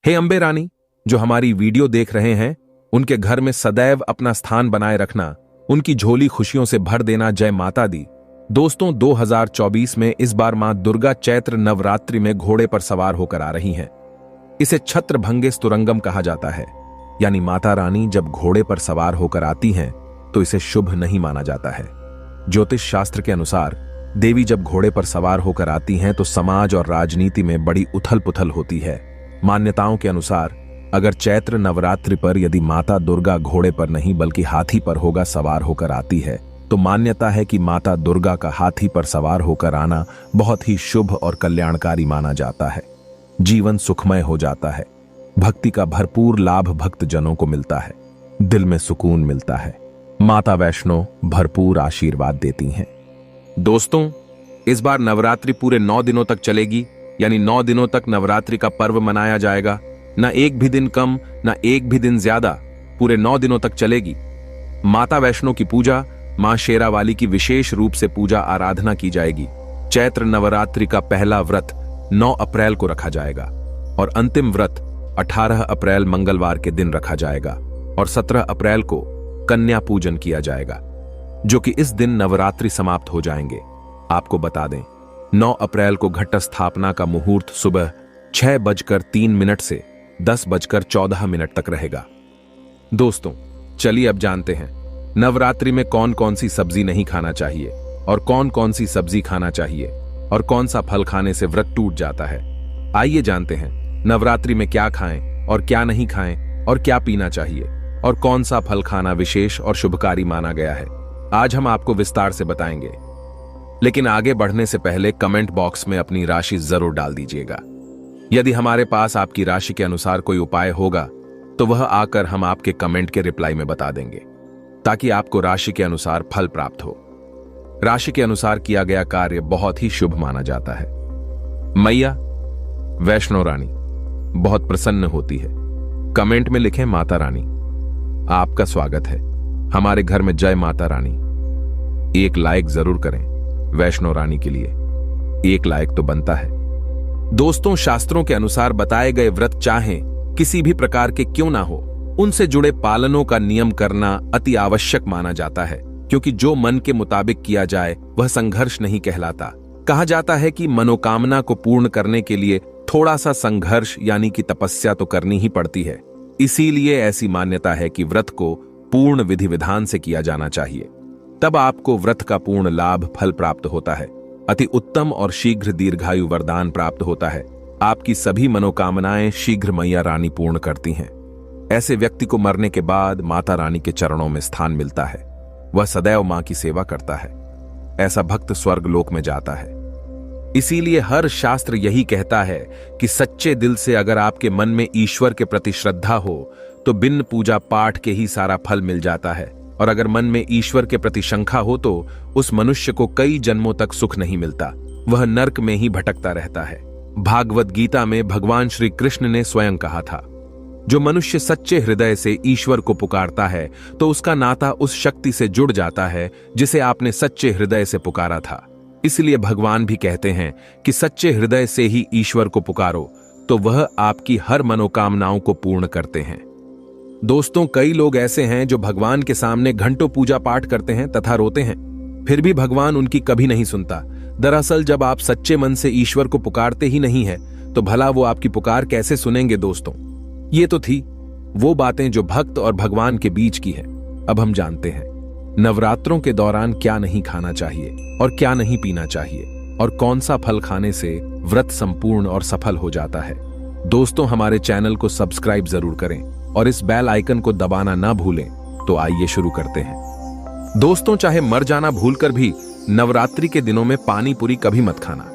हे अम्बे रानी, जो हमारी वीडियो देख रहे हैं, उनके घर में सदैव अपना स्थान बनाए रखना, उनकी झोली खुशियों से भर देना। जय माता दी। दोस्तों, 2024 में इस बार मां दुर्गा चैत्र नवरात्रि में घोड़े पर सवार होकर आ रही हैं। इसे छत्रभंगे स्तुरंगम कहा जाता है, यानी माता रानी जब घोड़े पर सवार होकर आती हैं तो इसे शुभ नहीं माना जाता है। ज्योतिष शास्त्र के अनुसार देवी जब घोड़े पर सवार होकर आती हैं तो समाज और राजनीति में बड़ी उथल पुथल होती है। मान्यताओं के अनुसार अगर चैत्र नवरात्रि पर यदि माता दुर्गा घोड़े पर नहीं बल्कि हाथी पर होगा सवार होकर आती है तो मान्यता है कि माता दुर्गा का हाथी पर सवार होकर आना बहुत ही शुभ और कल्याणकारी माना जाता है। जीवन सुखमय हो जाता है, भक्ति का भरपूर लाभ भक्त जनों को मिलता है, दिल में सुकून मिलता है। माता वैष्णो भरपूर आशीर्वाद देती हैं। दोस्तों, इस बार नवरात्रि पूरे 9 दिनों तक चलेगी, यानी 9 दिनों तक नवरात्रि का पर्व मनाया जाएगा। ना एक भी दिन कम, ना एक भी दिन ज्यादा, पूरे 9 दिनों तक चलेगी। माता वैष्णो की पूजा, मां शेरावाली की विशेष रूप से पूजा आराधना की जाएगी। चैत्र नवरात्रि का पहला व्रत 9 अप्रैल को रखा जाएगा और अंतिम व्रत 18 अप्रैल मंगलवार के दिन रखा जाएगा और 17 अप्रैल को कन्या पूजन किया जाएगा, जो कि इस दिन नवरात्रि समाप्त हो जाएंगे। आपको बता दें, 9 अप्रैल को घट स्थापना का मुहूर्त सुबह 6:03 से 10:14 तक रहेगा। दोस्तों, चलिए अब जानते हैं नवरात्रि में कौन कौन सी सब्जी नहीं खाना चाहिए और कौन कौन सी सब्जी खाना चाहिए और कौन सा फल खाने से व्रत टूट जाता है। आइए जानते हैं नवरात्रि में क्या खाएं और क्या नहीं खाएं और क्या पीना चाहिए और कौन सा फल खाना विशेष और शुभकारी माना गया है। आज हम आपको विस्तार से बताएंगे, लेकिन आगे बढ़ने से पहले कमेंट बॉक्स में अपनी राशि जरूर डाल दीजिएगा। यदि हमारे पास आपकी राशि के अनुसार कोई उपाय होगा तो वह आकर हम आपके कमेंट के रिप्लाई में बता देंगे, ताकि आपको राशि के अनुसार फल प्राप्त हो। राशि के अनुसार किया गया कार्य बहुत ही शुभ माना जाता है। मैया वैष्णो रानी बहुत प्रसन्न होती है। कमेंट में लिखें माता रानी। आपका स्वागत है हमारे घर में। जय माता रानी। एक लाइक जरूर करें वैष्णो रानी के लिए, एक लाइक तो बनता है। दोस्तों, शास्त्रों के अनुसार बताए गए व्रत चाहे किसी भी प्रकार के क्यों ना हो, उनसे जुड़े पालनों का नियम करना अति आवश्यक माना जाता है, क्योंकि जो मन के मुताबिक किया जाए वह संघर्ष नहीं कहलाता। कहा जाता है कि मनोकामना को पूर्ण करने के लिए थोड़ा सा संघर्ष यानी कि तपस्या तो करनी ही पड़ती है। इसीलिए ऐसी मान्यता है कि व्रत को पूर्ण विधि विधान से किया जाना चाहिए, तब आपको व्रत का पूर्ण लाभ फल प्राप्त होता है। अति उत्तम और शीघ्र दीर्घायु वरदान प्राप्त होता है। आपकी सभी मनोकामनाएं शीघ्र मैया रानी पूर्ण करती हैं। ऐसे व्यक्ति को मरने के बाद माता रानी के चरणों में स्थान मिलता है। वह सदैव मां की सेवा करता है। ऐसा भक्त स्वर्ग लोक में जाता है। इसीलिए हर शास्त्र यही कहता है कि सच्चे दिल से अगर आपके मन में ईश्वर के प्रति श्रद्धा हो तो बिन पूजा पाठ के ही सारा फल मिल जाता है, और अगर मन में ईश्वर के प्रति शंका हो तो उस मनुष्य को कई जन्मों तक सुख नहीं मिलता, वह नरक में ही भटकता रहता है। भागवत गीता में भगवान श्री कृष्ण ने स्वयं कहा था, जो मनुष्य सच्चे हृदय से ईश्वर को पुकारता है तो उसका नाता उस शक्ति से जुड़ जाता है जिसे आपने सच्चे हृदय से पुकारा था। इसलिए भगवान भी कहते हैं कि सच्चे हृदय से ही ईश्वर को पुकारो तो वह आपकी हर मनोकामनाओं को पूर्ण करते हैं। दोस्तों, कई लोग ऐसे हैं जो भगवान के सामने घंटों पूजा पाठ करते हैं तथा रोते हैं, फिर भी भगवान उनकी कभी नहीं सुनता। दरअसल जब आप सच्चे मन से ईश्वर को पुकारते ही नहीं है तो भला वो आपकी पुकार कैसे सुनेंगे। दोस्तों, ये तो थी वो बातें जो भक्त और भगवान के बीच की है। अब हम जानते हैं नवरात्रों के दौरान क्या नहीं खाना चाहिए और क्या नहीं पीना चाहिए और कौन सा फल खाने से व्रत संपूर्ण और सफल हो जाता है। दोस्तों, हमारे चैनल को सब्सक्राइब जरूर करें और इस बेल आइकन को दबाना ना भूलें। तो आइए शुरू करते हैं। दोस्तों, चाहे मर जाना भूलकर भी नवरात्रि के दिनों में पानी पूरी कभी मत खाना,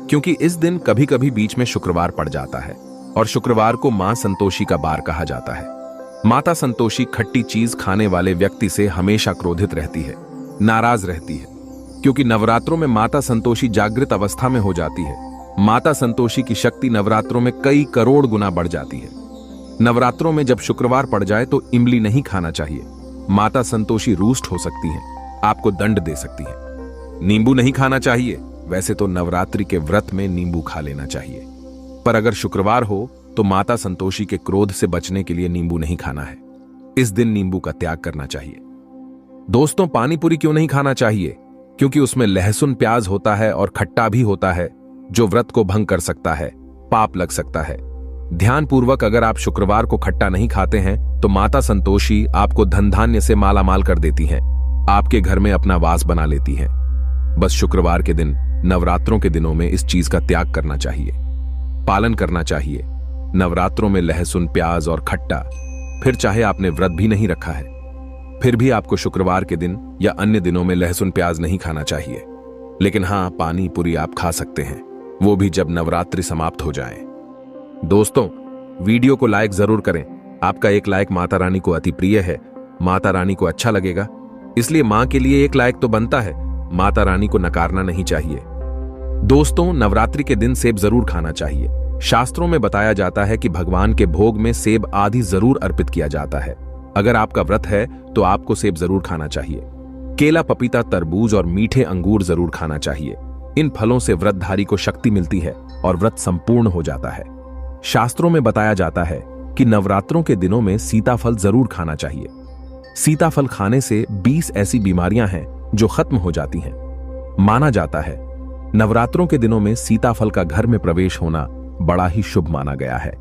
क्योंकि इस दिन कभी कभी बीच में शुक्रवार पड़ जाता है और शुक्रवार को मां संतोषी का बार कहा जाता है। माता संतोषी खट्टी चीज खाने वाले व्यक्ति से हमेशा क्रोधित रहती है, नाराज रहती है, क्योंकि नवरात्रों में माता संतोषी जागृत अवस्था में हो जाती है। माता संतोषी की शक्ति नवरात्रों में कई करोड़ गुना बढ़ जाती है। नवरात्रों में जब शुक्रवार पड़ जाए तो इमली नहीं खाना चाहिए। माता संतोषी रुष्ट हो सकती हैं, आपको दंड दे सकती हैं। नींबू नहीं खाना चाहिए। वैसे तो नवरात्रि के व्रत में नींबू खा लेना चाहिए, पर अगर शुक्रवार हो तो माता संतोषी के क्रोध से बचने के लिए नींबू नहीं खाना है। इस दिन नींबू का त्याग करना चाहिए। दोस्तों, पानी पूरी क्यों नहीं खाना चाहिए? क्योंकि उसमें लहसुन प्याज होता है और खट्टा भी होता है, जो व्रत को भंग कर सकता है, पाप लग सकता है। ध्यानपूर्वक अगर आप शुक्रवार को खट्टा नहीं खाते हैं तो माता संतोषी आपको धन धान्य से मालामाल कर देती हैं, आपके घर में अपना वास बना लेती हैं। बस शुक्रवार के दिन, नवरात्रों के दिनों में इस चीज का त्याग करना चाहिए, पालन करना चाहिए। नवरात्रों में लहसुन प्याज और खट्टा, फिर चाहे आपने व्रत भी नहीं रखा है, फिर भी आपको शुक्रवार के दिन या अन्य दिनों में लहसुन प्याज नहीं खाना चाहिए। लेकिन हां, पानी पूरी आप खा सकते हैं, वो भी जब नवरात्रि समाप्त हो जाए। दोस्तों, वीडियो को लाइक जरूर करें। आपका एक लाइक माता रानी को अति प्रिय है, माता रानी को अच्छा लगेगा, इसलिए मां के लिए एक लाइक तो बनता है, माता रानी को नकारना नहीं चाहिए। दोस्तों, नवरात्रि के दिन सेब जरूर खाना चाहिए। शास्त्रों में बताया जाता है कि भगवान के भोग में सेब आदि जरूर अर्पित किया जाता है। अगर आपका व्रत है तो आपको सेब जरूर खाना चाहिए। केला, पपीता, तरबूज और मीठे अंगूर जरूर खाना चाहिए। इन फलों से व्रतधारी को शक्ति मिलती है और व्रत संपूर्ण हो जाता है। शास्त्रों में बताया जाता है कि नवरात्रों के दिनों में सीताफल जरूर खाना चाहिए। सीताफल खाने से 20 ऐसी बीमारियां हैं जो खत्म हो जाती हैं। माना जाता है नवरात्रों के दिनों में सीताफल का घर में प्रवेश होना बड़ा ही शुभ माना गया है।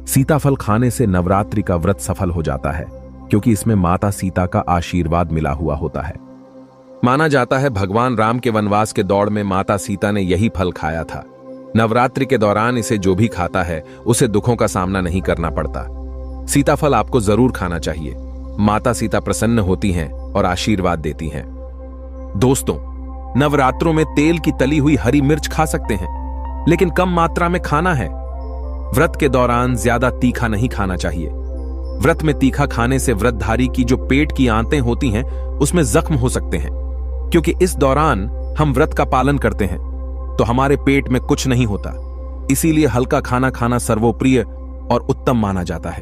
सीताफल खाने से नवरात्रि का व्रत सफल हो जाता है, क्योंकि इसमें माता सीता का आशीर्वाद मिला हुआ होता है। माना जाता है भगवान राम के वनवास के दौड़ में माता सीता ने यही फल खाया था। नवरात्रि के दौरान इसे जो भी खाता है उसे दुखों का सामना नहीं करना पड़ता। सीताफल आपको जरूर खाना चाहिए। माता सीता प्रसन्न होती हैं और आशीर्वाद देती हैं। दोस्तों, नवरात्रों में तेल की तली हुई हरी मिर्च खा सकते हैं, लेकिन कम मात्रा में खाना है। व्रत के दौरान ज्यादा तीखा नहीं खाना चाहिए। व्रत में तीखा खाने से व्रतधारी की जो पेट की आंतें होती हैं उसमें जख्म हो सकते हैं। क्योंकि इस दौरान हम व्रत का पालन करते हैं तो हमारे पेट में कुछ नहीं होता, इसीलिए हल्का खाना खाना सर्वोप्रिय और उत्तम माना जाता है।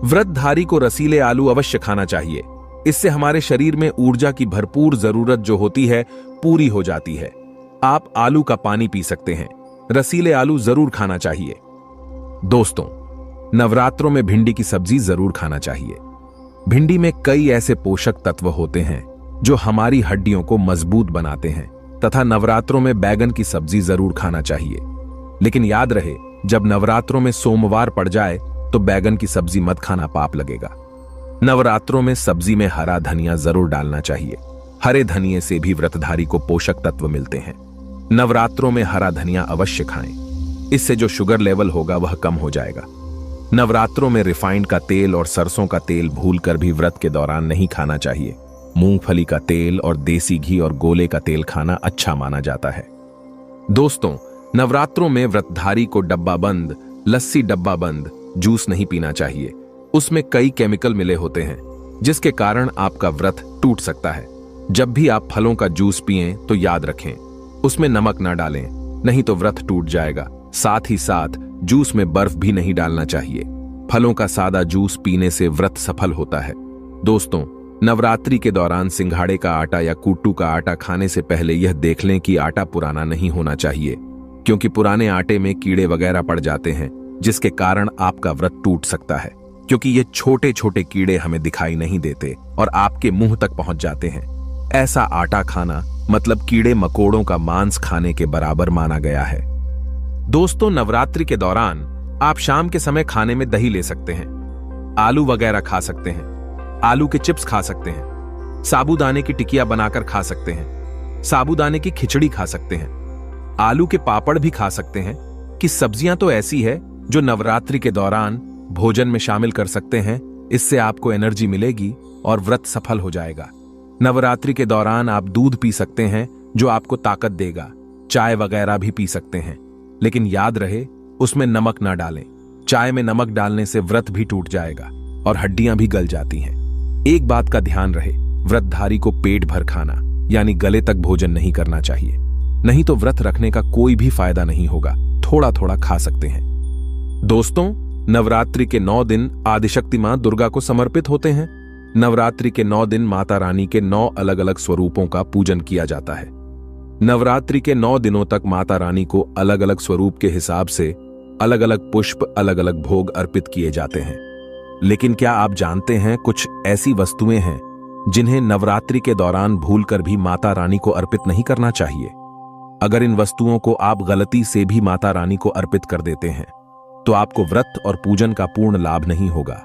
व्रतधारी को रसीले आलू अवश्य खाना चाहिए। इससे हमारे शरीर में ऊर्जा की भरपूर जरूरत जो होती है पूरी हो जाती है। आप आलू का पानी पी सकते हैं, रसीले आलू जरूर खाना चाहिए। दोस्तों, नवरात्रों में भिंडी की सब्जी जरूर खाना चाहिए। भिंडी में कई ऐसे पोषक तत्व होते हैं जो हमारी हड्डियों को मजबूत बनाते हैं, तथा नवरात्रों में बैगन की सब्जी जरूर खाना चाहिए। लेकिन याद रहे, जब नवरात्रों में सोमवार पड़ जाए तो बैगन की सब्जी मत खाना, पाप लगेगा। नवरात्रों में सब्जी में हरा धनिया जरूर डालना चाहिए। हरे धनिये से भी व्रतधारी को पोषक तत्व मिलते हैं। नवरात्रों में हरा धनिया अवश्य खाएं, इससे जो शुगर लेवल होगा वह कम हो जाएगा। नवरात्रों में रिफाइंड का तेल और सरसों का तेल भूलकर भी व्रत के दौरान नहीं खाना चाहिए। मूंगफली का तेल और देसी घी और गोले का तेल खाना अच्छा माना जाता है। दोस्तों, नवरात्रों में व्रतधारी को डब्बा बंद लस्सी, डब्बा बंद जूस नहीं पीना चाहिए। उसमें कई केमिकल मिले होते हैं जिसके कारण आपका व्रत टूट सकता है। जब भी आप फलों का जूस पिएं तो याद रखें उसमें नमक ना डालें, नहीं तो व्रत टूट जाएगा। साथ ही साथ जूस में बर्फ भी नहीं डालना चाहिए। फलों का सादा जूस पीने से व्रत सफल होता है। दोस्तों, नवरात्रि के दौरान सिंघाड़े का आटा या कुट्टू का आटा खाने से पहले यह देख लें कि आटा पुराना नहीं होना चाहिए, क्योंकि पुराने आटे में कीड़े वगैरह पड़ जाते हैं जिसके कारण आपका व्रत टूट सकता है। क्योंकि ये छोटे छोटे कीड़े हमें दिखाई नहीं देते और आपके मुंह तक पहुंच जाते हैं। ऐसा आटा खाना मतलब कीड़े मकोड़ों का मांस खाने के बराबर माना गया है। दोस्तों, नवरात्रि के दौरान आप शाम के समय खाने में दही ले सकते हैं, आलू वगैरह खा सकते हैं, आलू के चिप्स खा सकते हैं, साबूदाने की टिकिया बनाकर खा सकते हैं, साबूदाने की खिचड़ी खा सकते हैं, आलू के पापड़ भी खा सकते हैं। कि सब्जियां तो ऐसी है जो नवरात्रि के दौरान भोजन में शामिल कर सकते हैं। इससे आपको एनर्जी मिलेगी और व्रत सफल हो जाएगा। नवरात्रि के दौरान आप दूध पी सकते हैं जो आपको ताकत देगा। चाय वगैरह भी पी सकते हैं, लेकिन याद रहे उसमें नमक ना डालें। चाय में नमक डालने से व्रत भी टूट जाएगा और हड्डियां भी गल जाती हैं। एक बात का ध्यान रहे, व्रतधारी को पेट भर खाना यानी गले तक भोजन नहीं करना चाहिए, नहीं तो व्रत रखने का कोई भी फायदा नहीं होगा। थोड़ा थोड़ा खा सकते हैं। दोस्तों, नवरात्रि के 9 दिन आदिशक्ति मां दुर्गा को समर्पित होते हैं। नवरात्रि के 9 दिन माता रानी के 9 अलग अलग स्वरूपों का पूजन किया जाता है। नवरात्रि के 9 दिनों तक माता रानी को अलग अलग स्वरूप के हिसाब से अलग अलग पुष्प, अलग अलग भोग अर्पित किए जाते हैं। लेकिन क्या आप जानते हैं, कुछ ऐसी वस्तुएं हैं जिन्हें नवरात्रि के दौरान भूलकर भी माता रानी को अर्पित नहीं करना चाहिए। अगर इन वस्तुओं को आप गलती से भी माता रानी को अर्पित कर देते हैं तो आपको व्रत और पूजन का पूर्ण लाभ नहीं होगा।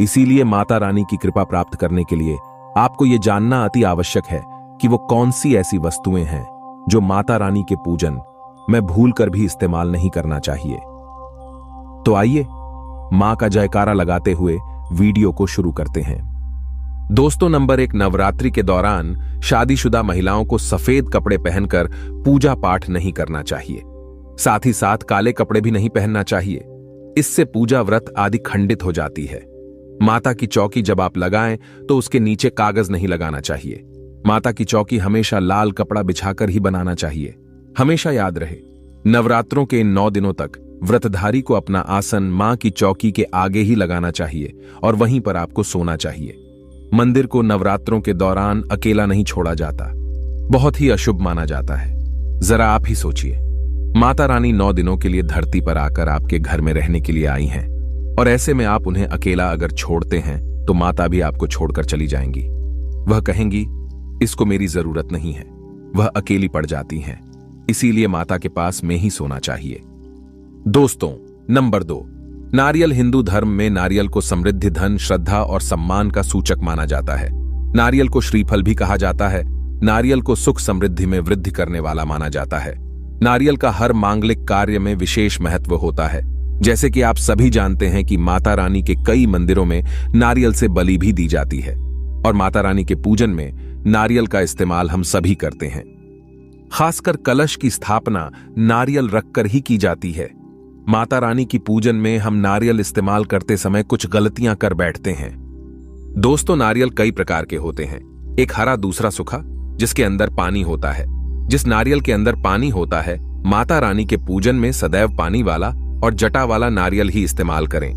इसीलिए माता रानी की कृपा प्राप्त करने के लिए आपको यह जानना अति आवश्यक है कि वो कौन सी ऐसी वस्तुएं हैं जो माता रानी के पूजन में भूलकर भी इस्तेमाल नहीं करना चाहिए। तो आइए मां का जयकारा लगाते हुए वीडियो को शुरू करते हैं। दोस्तों, नंबर 1, नवरात्रि के दौरान शादीशुदा महिलाओं को सफेद कपड़े पहनकर पूजा पाठ नहीं करना चाहिए। साथ ही साथ काले कपड़े भी नहीं पहनना चाहिए। इससे पूजा व्रत आदि खंडित हो जाती है। माता की चौकी जब आप लगाएं तो उसके नीचे कागज नहीं लगाना चाहिए। माता की चौकी हमेशा लाल कपड़ा बिछाकर ही बनाना चाहिए। हमेशा याद रहे, नवरात्रों के इन 9 दिनों तक व्रतधारी को अपना आसन मां की चौकी के आगे ही लगाना चाहिए और वहीं पर आपको सोना चाहिए। मंदिर को नवरात्रों के दौरान अकेला नहीं छोड़ा जाता, बहुत ही अशुभ माना जाता है। जरा आप ही सोचिए, माता रानी 9 दिनों के लिए धरती पर आकर आपके घर में रहने के लिए आई हैं और ऐसे में आप उन्हें अकेला अगर छोड़ते हैं तो माता भी आपको छोड़कर चली जाएंगी। वह कहेंगी, इसको मेरी जरूरत नहीं है। वह अकेली पड़ जाती हैं। इसीलिए माता के पास में ही सोना चाहिए। दोस्तों, नंबर 2, नारियल हिंदू धर्म में नारियल को समृद्धि, धन, श्रद्धा और सम्मान का सूचक माना जाता है। नारियल को श्रीफल भी कहा जाता है। नारियल को सुख समृद्धि में वृद्धि करने वाला माना जाता है। नारियल का हर मांगलिक कार्य में विशेष महत्व होता है। जैसे कि आप सभी जानते हैं कि माता रानी के कई मंदिरों में नारियल से बलि भी दी जाती है और माता रानी के पूजन में नारियल का इस्तेमाल हम सभी करते हैं। खासकर कलश की स्थापना नारियल रखकर ही की जाती है। माता रानी की पूजन में हम नारियल इस्तेमाल करते समय कुछ गलतियां कर बैठते हैं। दोस्तों, नारियल कई प्रकार के होते हैं, एक हरा, दूसरा सूखा, जिसके अंदर पानी होता है। जिस नारियल के अंदर पानी होता है, माता रानी के पूजन में सदैव पानी वाला और जटा वाला नारियल ही इस्तेमाल करें।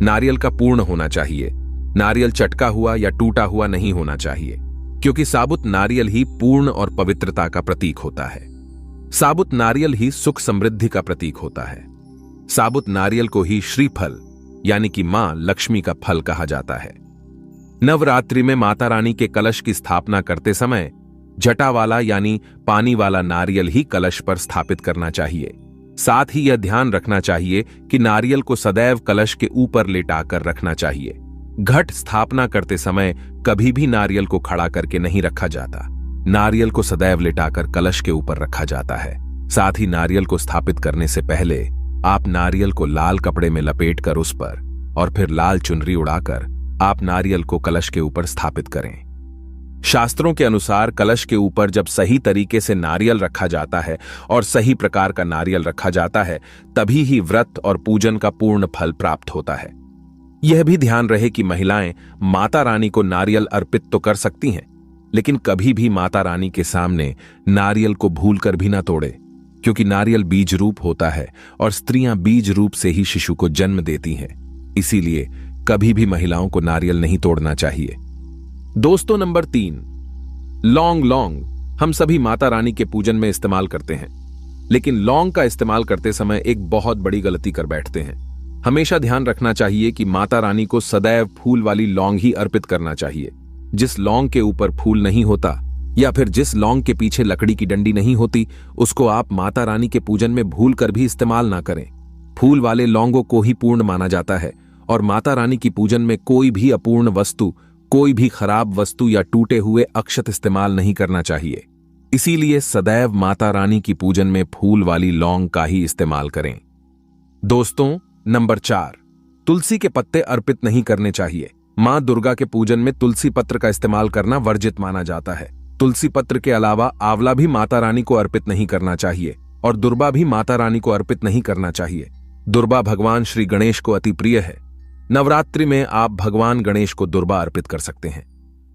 नारियल का पूर्ण होना चाहिए। नारियल चटका हुआ या टूटा हुआ नहीं होना चाहिए, क्योंकि साबुत नारियल ही पूर्ण और पवित्रता का प्रतीक होता है। साबुत नारियल ही सुख समृद्धि का प्रतीक होता है। साबुत नारियल को ही श्रीफल यानी कि मां लक्ष्मी का फल कहा जाता है। नवरात्रि में माता रानी के कलश की स्थापना करते समय जटा वाला यानी पानी वाला नारियल ही कलश पर स्थापित करना चाहिए। साथ ही यह ध्यान रखना चाहिए कि नारियल को सदैव कलश के ऊपर लेटाकर रखना चाहिए। घट स्थापना करते समय कभी भी नारियल को खड़ा करके नहीं रखा जाता। नारियल को सदैव लेटाकर कलश के ऊपर रखा जाता है। साथ ही नारियल को स्थापित करने से पहले आप नारियल को लाल कपड़े में लपेटकर उस पर और फिर लाल चुनरी उड़ाकर आप नारियल को कलश के ऊपर स्थापित करें। शास्त्रों के अनुसार कलश के ऊपर जब सही तरीके से नारियल रखा जाता है और सही प्रकार का नारियल रखा जाता है, तभी ही व्रत और पूजन का पूर्ण फल प्राप्त होता है। यह भी ध्यान रहे कि महिलाएं माता रानी को नारियल अर्पित तो कर सकती हैं, लेकिन कभी भी माता रानी के सामने नारियल को भूलकर भी ना तोड़े, क्योंकि नारियल बीज रूप होता है और स्त्रियां बीज रूप से ही शिशु को जन्म देती हैं। इसीलिए कभी भी महिलाओं को नारियल नहीं तोड़ना चाहिए। दोस्तों, नंबर 3, लौंग हम सभी माता रानी के पूजन में इस्तेमाल करते हैं, लेकिन लौंग का इस्तेमाल करते समय एक बहुत बड़ी गलती कर बैठते हैं। हमेशा ध्यान रखना चाहिए कि माता रानी को सदैव फूल वाली लौंग ही अर्पित करना चाहिए। जिस लौंग के ऊपर फूल नहीं होता या फिर जिस लौंग के पीछे लकड़ी की डंडी नहीं होती, उसको आप माता रानी के पूजन में भूल कर भी इस्तेमाल ना करें। फूल वाले लौंगों को ही पूर्ण माना जाता है और माता रानी की पूजन में कोई भी अपूर्ण वस्तु, कोई भी खराब वस्तु या टूटे हुए अक्षत इस्तेमाल नहीं करना चाहिए। इसीलिए सदैव माता रानी की पूजन में फूल वाली लौंग का ही इस्तेमाल करें। दोस्तों, नंबर 4, तुलसी के पत्ते अर्पित नहीं करने चाहिए। मां दुर्गा के पूजन में तुलसी पत्र का इस्तेमाल करना वर्जित माना जाता है। तुलसी पत्र के अलावा आंवला भी माता रानी को अर्पित नहीं करना चाहिए और दुर्बा भी माता रानी को अर्पित नहीं करना चाहिए। दुर्बा भगवान श्री गणेश को अति प्रिय है। नवरात्रि में आप भगवान गणेश को दुर्बा अर्पित कर सकते हैं।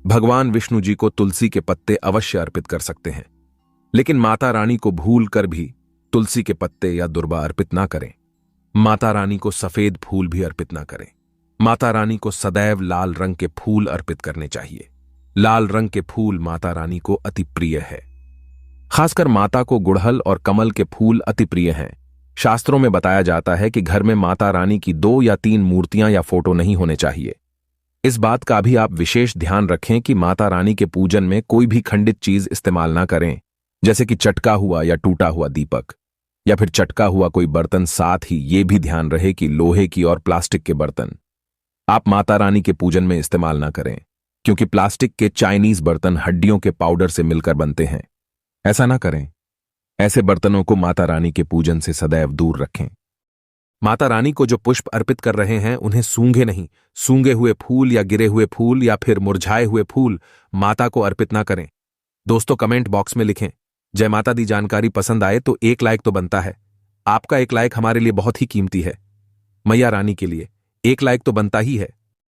भगवान विष्णु जी को तुलसी के पत्ते अवश्य अर्पित कर सकते हैं, लेकिन माता रानी को भूल कर भी तुलसी के पत्ते या दुर्बा अर्पित ना करें। माता रानी को सफेद फूल भी अर्पित ना करें। माता रानी को सदैव लाल रंग के फूल अर्पित करने चाहिए। लाल रंग के फूल माता रानी को अति प्रिय है। खासकर माता को गुड़हल और कमल के फूल अति प्रिय हैं। शास्त्रों में बताया जाता है कि घर में माता रानी की 2 या 3 मूर्तियां या फोटो नहीं होने चाहिए। इस बात का भी आप विशेष ध्यान रखें कि माता रानी के पूजन में कोई भी खंडित चीज इस्तेमाल ना करें, जैसे कि चटका हुआ या टूटा हुआ दीपक या फिर चटका हुआ कोई बर्तन। साथ ही ये भी ध्यान रहे कि लोहे की और प्लास्टिक के बर्तन आप माता रानी के पूजन में इस्तेमाल ना करें, क्योंकि प्लास्टिक के चाइनीज बर्तन हड्डियों के पाउडर से मिलकर बनते हैं। ऐसा ना करें। ऐसे बर्तनों को माता रानी के पूजन से सदैव दूर रखें। माता रानी को जो पुष्प अर्पित कर रहे हैं उन्हें सूंघे नहीं, सूंघे हुए फूल या गिरे हुए फूल या फिर मुरझाए हुए फूल माता को अर्पित ना करें। दोस्तों, कमेंट बॉक्स में लिखें जय माता दी। जानकारी पसंद आए तो एक लाइक तो बनता है। आपका एक लाइक हमारे लिए बहुत ही कीमती है। मैया रानी के लिए एक लाइक तो बनता ही है।